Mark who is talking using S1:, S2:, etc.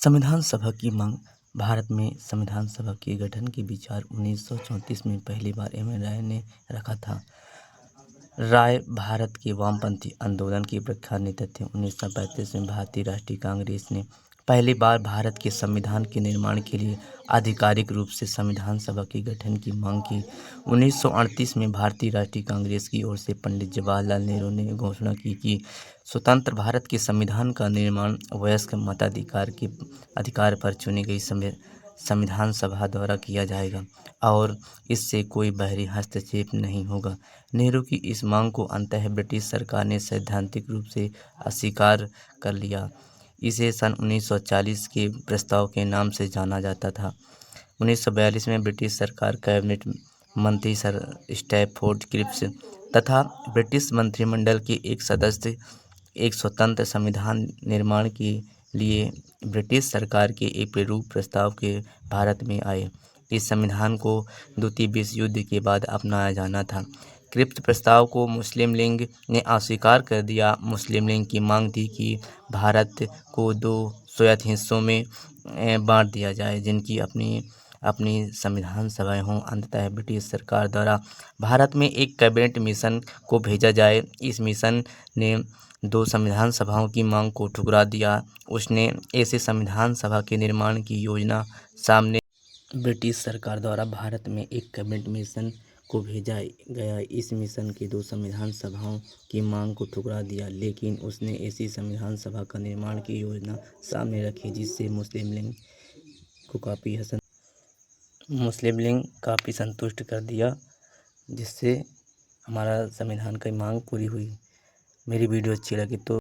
S1: संविधान सभा की मांग। भारत में संविधान सभा के गठन के विचार 1934 में पहली बार एम.एन. राय ने रखा था। राय भारत के वामपंथी आंदोलन के प्रख्यात नेता थे। 1935 में भारतीय राष्ट्रीय कांग्रेस ने पहली बार भारत के संविधान के निर्माण के लिए आधिकारिक रूप से संविधान सभा के गठन की मांग की। 1938 में भारतीय राष्ट्रीय कांग्रेस की ओर से पंडित जवाहरलाल नेहरू ने घोषणा की कि स्वतंत्र भारत के संविधान का निर्माण वयस्क मताधिकार के अधिकार पर चुनी गई संविधान सभा द्वारा किया जाएगा और इससे कोई बाहरी हस्तक्षेप नहीं होगा। नेहरू की इस मांग को अंततः ब्रिटिश सरकार ने सैद्धांतिक रूप से अस्वीकार कर लिया। इसे सन 1940 के प्रस्ताव के नाम से जाना जाता था। 1942 में ब्रिटिश सरकार कैबिनेट मंत्री सर स्टैफोर्ड क्रिप्स तथा ब्रिटिश मंत्रिमंडल के एक सदस्य एक स्वतंत्र संविधान निर्माण के लिए ब्रिटिश सरकार के एक प्रारूप प्रस्ताव के भारत में आए। इस संविधान को द्वितीय विश्व युद्ध के बाद अपनाया जाना था। क्रिप्स प्रस्ताव को मुस्लिम लीग ने अस्वीकार कर दिया। मुस्लिम लीग की मांग थी कि भारत को 2 स्वायत्त हिस्सों में बांट दिया जाए, जिनकी अपनी संविधान सभाएं हों। अंततः ब्रिटिश सरकार द्वारा भारत में एक कैबिनेट मिशन को भेजा जाए। इस मिशन ने 2 संविधान सभाओं की मांग को ठुकरा दिया। उसने ऐसे संविधान सभा के निर्माण की योजना सामने ब्रिटिश सरकार द्वारा भारत में एक कैबिनेट मिशन को भेजा गया। इस मिशन के 2 संविधान सभाओं की मांग को ठुकरा दिया, लेकिन उसने ऐसी संविधान सभा का निर्माण की योजना सामने रखी जिससे मुस्लिम लीग काफ़ी संतुष्ट कर दिया, जिससे हमारा संविधान की मांग पूरी हुई। मेरी वीडियो अच्छी लगी तो